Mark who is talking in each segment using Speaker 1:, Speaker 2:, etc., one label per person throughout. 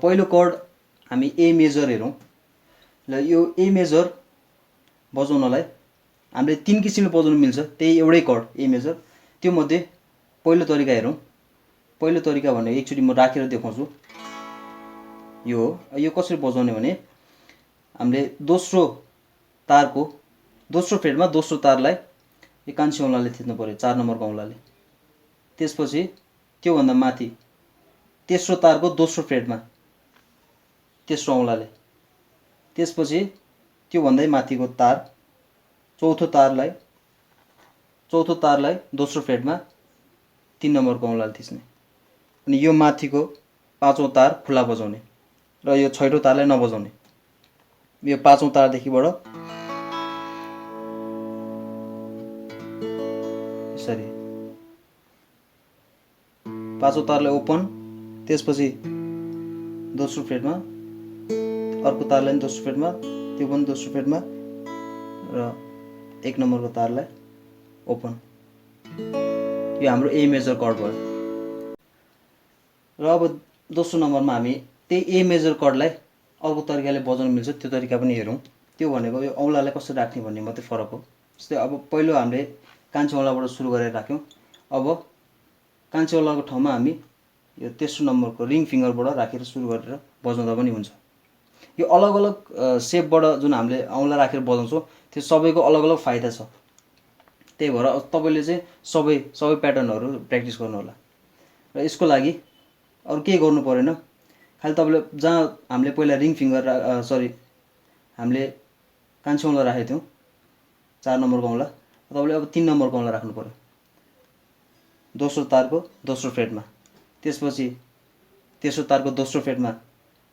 Speaker 1: पहिलो कर्ड हामी ए मेजर हेरौँ। ल यो ए मेजर बजाउनलाई हामीले 3 किसिमले बजाउन मिल्छ, त्यही एउटै कर्ड ए मेजर। त्यो मध्ये पहिलो तरिका हेरौँ। पहिलो तरिका भनेको एकचोटि म राखेर देखाउँछु। यो हो। यो कसरी बजाउने भने हामीले दोस्रो तारको दोस्रो फ्रेटमा दोस्रो तारलाई यो कान्छी औँलाले थिच्नु पर्यो, 4 नम्बरको औँलाले। त्यसपछि त्योभन्दा माथि तेस्रो तारको दोस्रो फ्रेटमा तेस्रो औँलाले। त्यसपछि त्योभन्दै माथिको तार चौथो तारलाई दोस्रो फ्रेटमा 3 नम्बरको औँलाले थिच्ने। अनि यो माथिको पाँचौं तार खुला बजाउने र यो छैटौं तारलाई नबजाउने। यो पाँचौं तारदेखिबाट यसरी पाँचौं तारलाई ओपन, त्यसपछि दोस्रो फ्रेटमा अर्को तारलाई पनि दोस्रो फ्रेटमा, त्यो पनि दोस्रो फ्रेटमा र 1 नम्बरको तारलाई ओपन। यो हाम्रो ए मेजर कर्ड भयो। र अब दोस्रो नम्बरमा हामी त्यही ए मेजर कर्डलाई अर्को तरिकाले बजाउन मिल्छ, त्यो तरिका पनि हेरौँ। त्यो भनेको यो औँलालाई कसरी राख्ने भन्ने मात्रै फरक हो। जस्तै अब पहिलो हामीले कान्छी औँलाबाट सुरु गरेर राख्यौँ। अब कान्छी औँलाको ठाउँमा हामी यो तेस्रो नम्बरको रिङ फिङ्गरबाट राखेर सुरु गरेर बजाउँदा पनि हुन्छ। यो अलग अलग सेपबाट जुन हामीले औँला राखेर बजाउँछौँ त्यो सबैको अलग अलग फाइदा छ। त्यही भएर तपाईँले चाहिँ सबै प्याटर्नहरू प्र्याक्टिस गर्नु होला। र यसको लागि अरू केही गर्नु परेन, खालि तपाईँले जहाँ हामीले पहिला रिङ फिङ्गर हामीले कान्छी औँला राखेको थियौँ 4 नम्बरको औँला, तपाईँले अब 3 नम्बरको औँला राख्नु पर्यो दोस्रो तारको दोस्रो फ्रेटमा। त्यसपछि तेस्रो तारको दोस्रो फ्रेटमा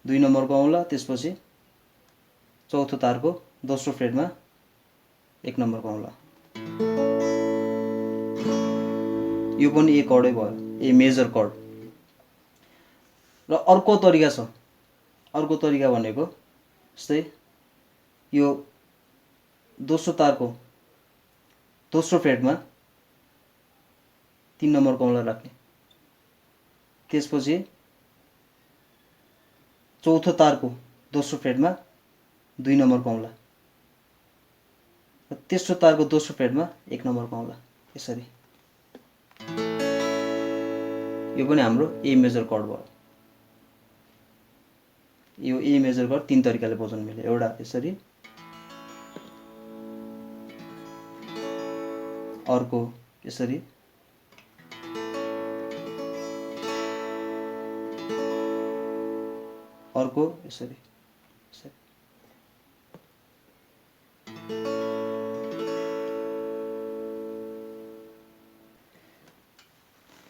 Speaker 1: 2 नम्बरको औँला, त्यसपछि चौथो तारको दोस्रो फ्रेटमा 1 नम्बरको औँला। यो पनि ए कर्डै भयो, ए मेजर कर्ड। र अर्को तरिका छ। अर्को तरिका भनेको जस्तै यो दोस्रो तारको दोस्रो फ्रेटमा 3 नम्बरको औँला राख्ने, त्यसपछि चौथो तारको दोस्रो फ्रेटमा 2 नम्बरको औँला र तेस्रो तारको दोस्रो फ्रेटमा 1 नम्बरको औँला। यसरी यो पनि हाम्रो ए मेजर कर्ड भयो। यो ए मेजर कर्ड 3 तरिकाले बजाउन मिल्यो। एउटा यसरी, अर्को यसरी, अर्को यसरी।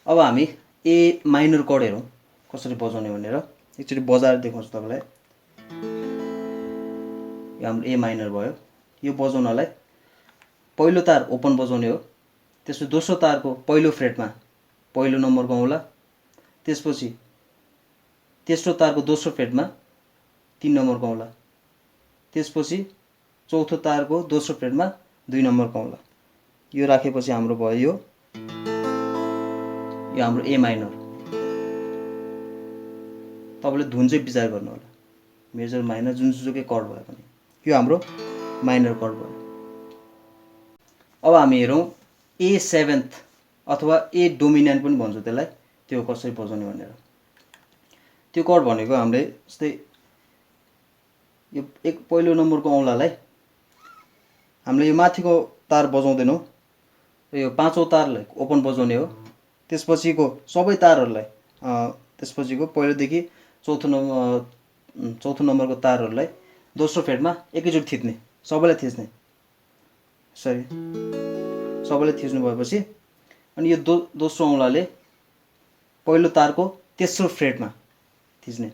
Speaker 1: अब हामी ए माइनर कर्ड हेरौँ कसरी बजाउने भनेर। एकचोटि बजाएर देखाउँछु तपाईँलाई। यो हाम्रो ए माइनर भयो। यो बजाउनलाई पहिलो तार ओपन बजाउने हो, त्यसपछि दोस्रो तारको पहिलो फ्रेटमा पहिलो नम्बरको औँला, त्यसपछि तेस्रो तारको दोस्रो फ्रेटमा 3 नम्बरको औँला, त्यसपछि चौथो तारको दोस्रो फ्रेटमा 2 नम्बरको औँला। यो राखेपछि हाम्रो भयो यो हाम्रो ए माइनर। तपाईँले धुन चाहिँ विचार गर्नु होला, मेजर माइनर जुनसुकै कर्ड भयो भने यो हाम्रो माइनर कर्ड भयो। अब हामी हेरौँ ए सेभेन्थ अथवा ए डोमिनेन्ट पनि भन्छ त्यसलाई, त्यो कसरी बजाउने भनेर। त्यो कर्ड भनेको हामीले जस्तै यो पहिलो नम्बरको औँलालाई हामीले यो माथिको तार बजाउँदैनौँ र यो पाँचौं तारलाई ओपन बजाउने हो। त्यसपछिको सबै तारहरूलाई त्यसपछिको पहिलोदेखि चौथो नम्बरको तारहरूलाई दोस्रो फ्रेटमा एकैचोटि थिच्ने, सबैलाई थिच्ने। सरी, सबैलाई थिच्नु भएपछि अनि यो दोस्रो औँलाले पहिलो तारको तेस्रो फ्रेटमा थिच्ने।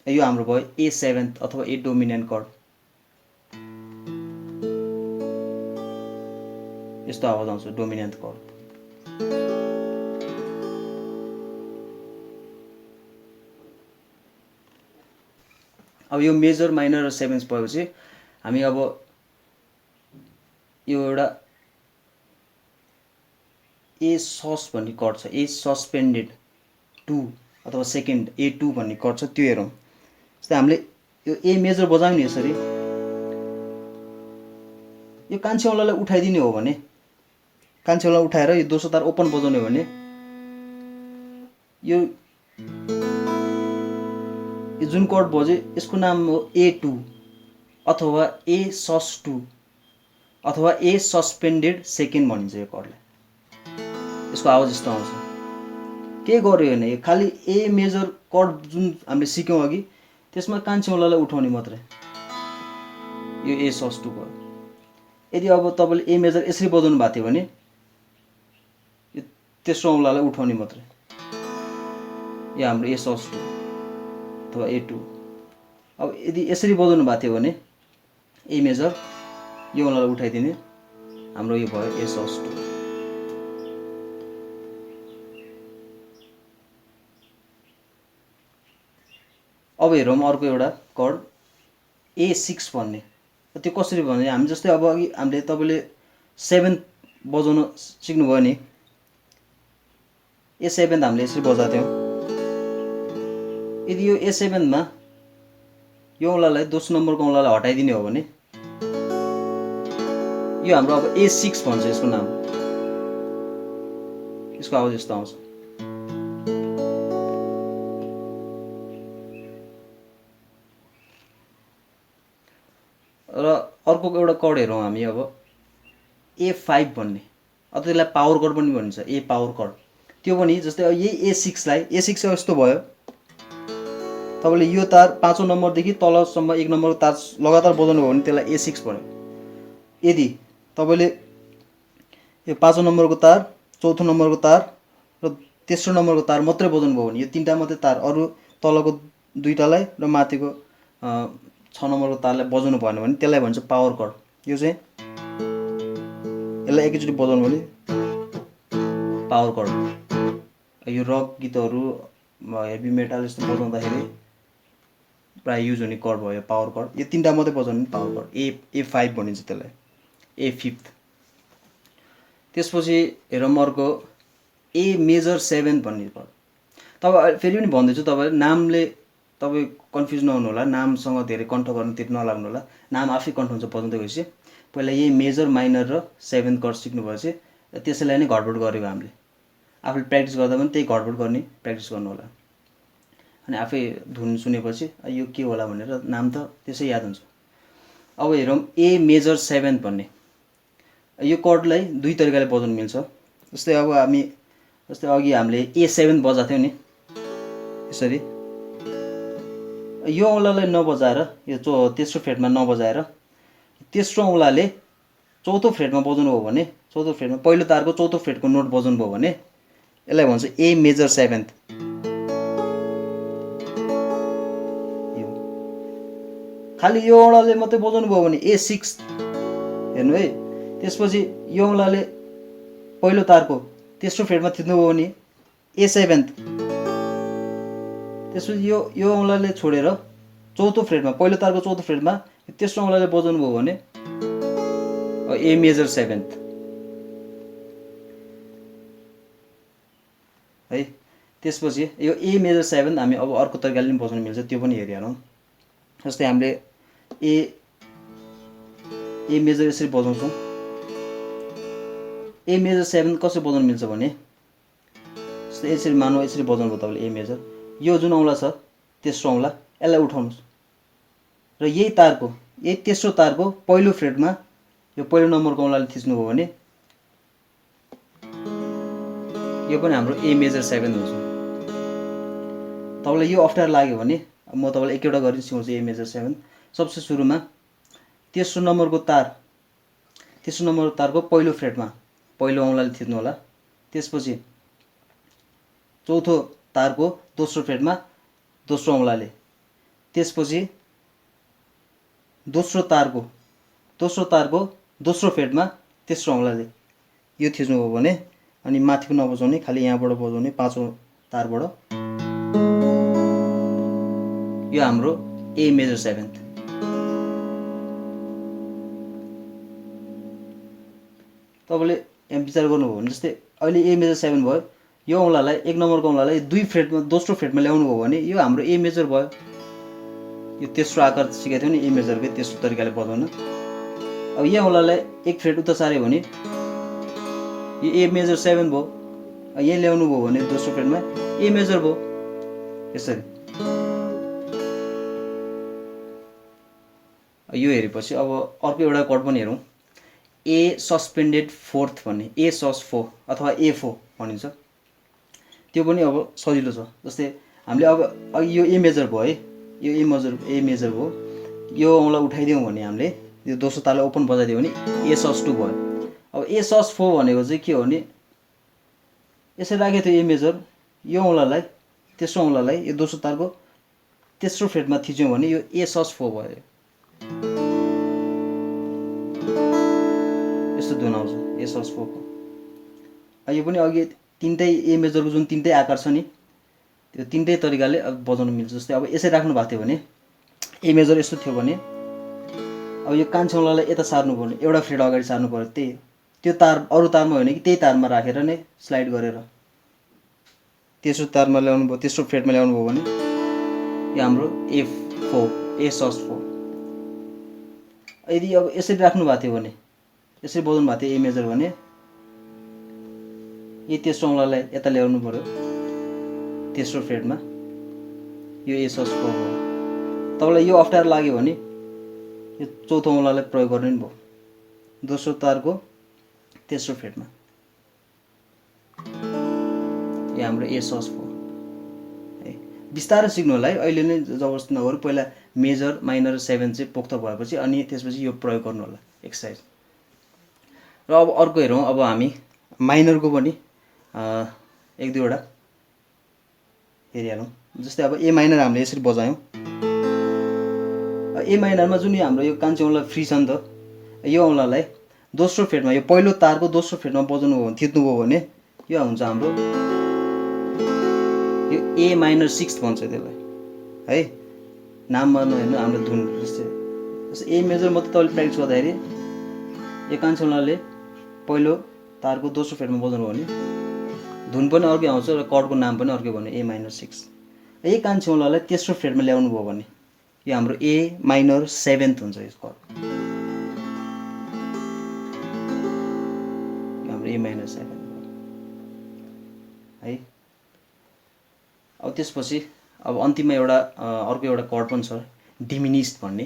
Speaker 1: यो हाम्रो भयो ए सेभेन्थ अथवा ए डोमिनेन्ट कर्ड। यस्तो आवाज आउँछ डोमिनेन्ट कर्ड। अब यो मेजर माइनर र सेभेन्थ भएपछि हामी अब यो एउटा ए सस भन्ने कर्ड छ, ए सस्पेन्डेड 2 अथवा सेकेन्ड A2 भन्ने कर्ड छ त्यो हेरौँ। जस्तै हामीले यो ए मेजर बजायौँ नि यसरी, यो कान्छी औँलालाई उठाइदिने हो भने, कान्छी औँला उठाएर यो दोस्रो तार ओपन बजाउने हो भने यो जुन कर्ड बज्यो यसको नाम हो A2 अथवा Asus2 अथवा A सस्पेन्डेड सेकेन्ड भनिन्छ यो कर्डलाई। यसको आवाज यस्तो आउँछ। के गर्यो भने खालि ए मेजर कर्ड जुन हामीले सिक्यौँ अघि त्यसमा कान्छी औँलालाई उठाउने मात्रै, यो Asus2 भयो। यदि अब तपाईँले ए मेजर यसरी बजाउनु भएको थियो भने यो तेस्रो औँलालाई उठाउने मात्रै, यो हाम्रो Asus2 अथवा A2। अब यदि यसरी बजाउनु भएको थियो भने ए मेजर यो औँलालाई उठाइदिने, हाम्रो यो भयो Asus2। अब हेरौँ अर्को एउटा कर्ड A6 भन्ने। त्यो कसरी भने हामी जस्तै अब अघि हामीले तपाईँले 7 बजाउन सिक्नुभयो नि, A7 हामीले यसरी बजाएको थियौँ। यदि यो A7 मा यो औँलालाई दोस्रो नम्बरको औँलालाई हटाइदिने हो भने यो हाम्रो अब A6 भन्छ यसको नाम। यसको आवाज यस्तो आउँछ। र अर्को एउटा कर्ड हेरौँ हामी अब A5 भन्ने, अथवा त्यसलाई पावर कर्ड पनि भनिन्छ, ए पावर कर्ड। त्यो पनि जस्तै यही A6 लाई, A6 यस्तो भयो, तपाईँले यो तार 5औं नम्बरदेखि तलसम्म 1 नम्बरको तार लगातार बजाउनु भयो भने त्यसलाई A6 भन्यो। यदि तपाईँले यो 5औं नम्बरको तार, 4थो नम्बरको तार र तेस्रो नम्बरको तार मात्रै बजाउनु भयो भने, यो तीनटा मात्रै तार, अरू तलको दुईटालाई र माथिको 6 नम्बरको तारलाई बजाउनु भएन भने त्यसलाई भन्छ पावर कर्ड। यो चाहिँ यसलाई एकैचोटि बजाउनु भने पावर कर्ड। यो रक गीतहरू, हेभी मेटल यस्तो बजाउँदाखेरि प्राय युज हुने कर्ड भयो पावर कर्ड। यो तीनटा मात्रै बजाउनु पावर कर्ड, A5 भनिन्छ त्यसलाई, A5। त्यसपछि हेरौँ अर्को A मेजर 7 भन्ने कर्ड। तपाईँ फेरि पनि भन्दैछु, तपाईँ नामले तपाईँ कन्फ्युज नहुनु होला, नामसँग धेरै कन्ठ गर्न तिर नलाग्नु होला। नाम आफै कन्ठ हुन्छ बजाउँदै गएपछि। पहिला यही मेजर, माइनर र 7 कर्ड सिक्नु भएपछि त्यसैलाई नै घटबड गरेको हामीले। आफूले प्र्याक्टिस गर्दा पनि त्यही घटबड गर्ने प्र्याक्टिस गर्नु होला। अनि आफै धुन सुनेपछि यो के होला भनेर नाम त त्यसै याद हुन्छ। अब हेरौँ A मेजर 7 भन्ने। यो कर्डलाई दुई तरिकाले बजाउन मिल्छ। जस्तै अब हामी जस्तै अघि हामीले A7 बजाएको थियौँ नि, यसरी यो औँलालाई नबजाएर, यो तेस्रो फ्रेटमा नबजाएर तेस्रो औँलाले चौथो फ्रेटमा बजाउनु हो भने, चौथो फ्रेटमा पहिलो तारको चौथो फ्रेटको नोट बजाउनु भयो भने यसलाई भन्छ A मेजर 7। खालि यो औँलाले मात्रै बजाउनु भयो भने A6। हेर्नु है, त्यसपछि यो औँलाले पहिलो तारको तेस्रो फ्रेटमा थिच्नुभयो भने A7। त्यसपछि यो औँलाले छोडेर चौथो फ्रेटमा, पहिलो तारको चौथो फ्रेटमा तेस्रो औँलाले बजाउनु भयो भने A मेजर 7 है। त्यसपछि यो A मेजर 7 हामी अब अर्को तरिकाले पनि बजाउन मिल्छ, त्यो पनि हेरिहालौँ। जस्तै हामीले ए मेजर यसरी बजाउँछौँ। A मेजर 7 कसरी बजाउन मिल्छ भने जस्तै यसरी मानौँ, यसरी बजाउनु भयो तपाईँले A मेजर। यो जुन औँला छ तेस्रो औँला, यसलाई उठाउनुहोस् र यही तारको, यही तेस्रो तारको पहिलो फ्रेटमा यो पहिलो नम्बरको औँलाले थिच्नुभयो भने यो पनि हाम्रो A मेजर 7 हुन्छ। तपाईँलाई यो अप्ठ्यारो लाग्यो भने म तपाईँलाई एक एउटा गरी सिकाउँछु A मेजर 7। सबसे सुरुमा तेस्रो नम्बरको तारको पहिलो फ्रेटमा पहिलो औँलाले थिच्नु होला। त्यसपछि चौथो तारको दोस्रो फ्रेटमा दोस्रो औँलाले, त्यसपछि दोस्रो तारको दोस्रो फ्रेटमा तेस्रो औँलाले यो थिच्नुभयो भने, अनि माथिको नबजाउने, खालि यहाँबाट बजाउने 5औं तारबाट, यो हाम्रो A मेजर 7। तपाईँले यहाँ विचार गर्नुभयो भने जस्तै अहिले A मेजर 7 भयो, यो औँलालाई 1 नम्बरको औँलालाई 2 फ्रेटमा दोस्रो फ्रेटमा ल्याउनु भयो भने यो हाम्रो ए मेजर भयो। यो तेस्रो आकार सिकाएको थियो नि ए मेजरकै तेस्रो तरिकाले बजाउन। अब यो औँलालाई 1 फ्रेट उता सार्यो भने यो ए मेजर 7 भयो। यहाँ ल्याउनु भयो भने दोस्रो फ्रेटमा ए मेजर भयो। यसरी यो हेरेपछि अब अर्को एउटा कर्ड पनि हेरौँ। ए सस्पेन्डेड फोर्थ भन्ने A-sus4 अथवा A4 भनिन्छ। त्यो पनि अब सजिलो छ। जस्तै हामीले अब यो ए मेजर भयो है, यो ए मेजर भयो। यो औँला उठाइदियौँ भने हामीले यो दोस्रो तारलाई ओपन बजाइदियो भने A-sus2 भयो। अब A-sus4 भनेको चाहिँ के हो भने यसरी राखेको थियो ए मेजर, यो औँलालाई तेस्रो औँलालाई यो दोस्रो तारको तेस्रो फ्रेटमा थिच्यौँ भने यो A-sus4 भयो। यस्तो धुन आउँछ A-sus4 को। यो पनि अघि तिनटै ए मेजरको जुन तिनटै आकार छ नि त्यो तिनटै तरिकाले अब बजाउन मिल्छ। जस्तै अब यसरी राख्नु भएको थियो भने ए मेजर यस्तो थियो भने अब यो कान्छो औँलालाई यता सार्नु पर्ने, एउटा फ्रेट अगाडि सार्नु पर्यो। त्यो तार अरू तारमा होइन कि त्यही तारमा राखेर नै स्लाइड गरेर तेस्रो तारमा ल्याउनु भयो, तेस्रो फ्रेटमा ल्याउनु भयो भने यो हाम्रो A-sus4। यदि अब यसरी राख्नु भएको थियो भने यसरी बजाउनु भएको थियो ए मेजर भने यो तेस्रो औँलालाई यता ल्याउनु पर्यो तेस्रो फ्रेटमा, यो A-sus4 हो। तपाईँलाई यो अप्ठ्यारो लाग्यो भने यो चौथो औँलालाई प्रयोग गर्नु नि भयो, दोस्रो तारको तेस्रो फ्रेटमा। यो हाम्रो A-sus4 है। बिस्तारै सिक्नु होला है, अहिले नै जबरजस्ती नगरौँ। पहिला मेजर, माइनर, 7 चाहिँ पोख्त भएपछि अनि त्यसपछि यो प्रयोग गर्नु होला एक्सर्साइज। र अब अर्को हेरौँ। अब हामी माइनरको पनि 1-2 वटा हेरिहालौँ। जस्तै अब ए माइनर हामीले यसरी बजायौँ। ए माइनरमा जुन हाम्रो यो कान्छो औँला फ्री छ नि त, यो औँलालाई दोस्रो फ्रेटमा यो पहिलो तारको दोस्रो फ्रेटमा बजाउनु भयो भने थिच्नुभयो भने यो हुन्छ हाम्रो यो A-6 भन्छ त्यसलाई है। नाममा नहेर्नु हाम्रो धुन जस्तै ए मेजर मात्रै तपाईँले प्र्याक्टिस गर्दाखेरि यो कान्छो औँलाले पहिलो तारको दोस्रो फ्रेटमा बजाउनु भयो भने धुन पनि अर्कै आउँछ र कर्डको नाम पनि अर्कै भन्यो A-6। यही कान्छो औँलालाई तेस्रो फ्रेटमा ल्याउनु भयो भने यो हाम्रो A-7 हुन्छ। यो कर्ड यो हाम्रो A-7 है। अब त्यसपछि अब अन्तिममा एउटा अर्को एउटा कर्ड पनि छ डिमिनिस्ड भन्ने,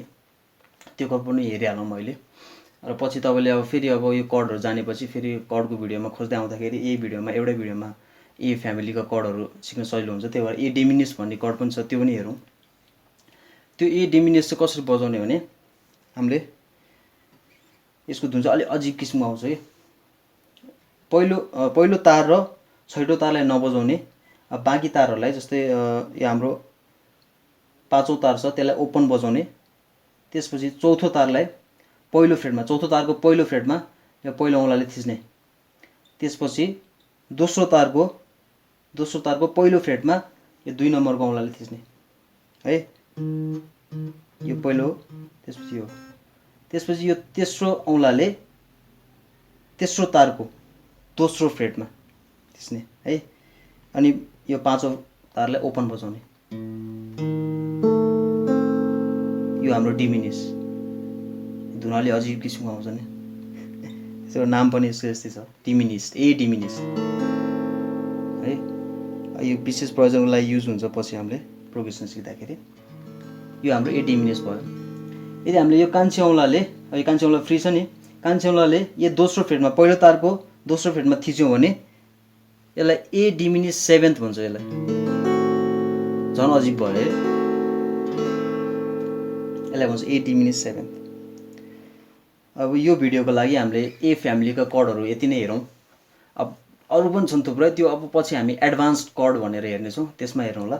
Speaker 1: त्यो कर्ड पनि हेरिहालौँ मैले। र पछि तपाईँले अब फेरि अब यो कर्डहरू जानेपछि फेरि कर्डको भिडियोमा खोज्दै आउँदाखेरि एउटै भिडियोमा ए फ्यामिलीका कर्डहरू सिक्न सजिलो हुन्छ। त्यही भएर ए डिमिनिस्ड भन्ने कर्ड पनि छ, त्यो पनि हेरौँ। त्यो ए डिमिनिस्ड चाहिँ कसरी बजाउने भने हामीले यसको धुन चाहिँ अलिक अजिब किसिमको आउँछ है। पहिलो तार र छैटौँ तारलाई नबजाउने, बाँकी तारहरूलाई जस्तै यो हाम्रो पाँचौँ तार छ त्यसलाई ओपन बजाउने, त्यसपछि चौथो तारलाई पहिलो फ्रेटमा, चौथो तारको पहिलो फ्रेटमा यो पहिलो औँलाले थिच्ने, त्यसपछि दोस्रो तारको पहिलो फ्रेटमा यो 2 नम्बरको औँलाले थिच्ने है। यो पहिलो हो, त्यसपछि यो तेस्रो औँलाले तेस्रो तारको दोस्रो फ्रेटमा थिच्ने है। अनि यो पाँचौँ तारलाई ओपन बजाउने, यो हाम्रो डिमिनिस। धुनाले अजिब किसिमको आउँछ नि, यसको नाम पनि यसको यस्तै छ डिमिनिस, ए डिमिनिस है। यो विशेष प्रयोजनको लागि युज हुन्छ पछि हामीले प्रोग्रेसन सिक्दाखेरि। यो हाम्रो ए डिमिनिस भयो। यदि हामीले यो कान्छो औँलाले, यो कान्छो औँला फ्री छ नि, कान्छो औँलाले यो दोस्रो फ्रेटमा पहिलो तारको दोस्रो फ्रेटमा थिच्यौँ भने यसलाई ए डिमिनिस 7 भन्छ। यसलाई झन् अजिब भयो है, यसलाई भन्छ ए डिमिनिस 7। अब यो भिडियोको लागि हामीले ए फ्यामिलीका कर्डहरू यति नै हेरौँ। अब अरू पनि छन् थुप्रै, त्यो अब पछि हामी एडभान्स्ड कर्ड भनेर हेर्नेछौँ, त्यसमा हेरौँ ल।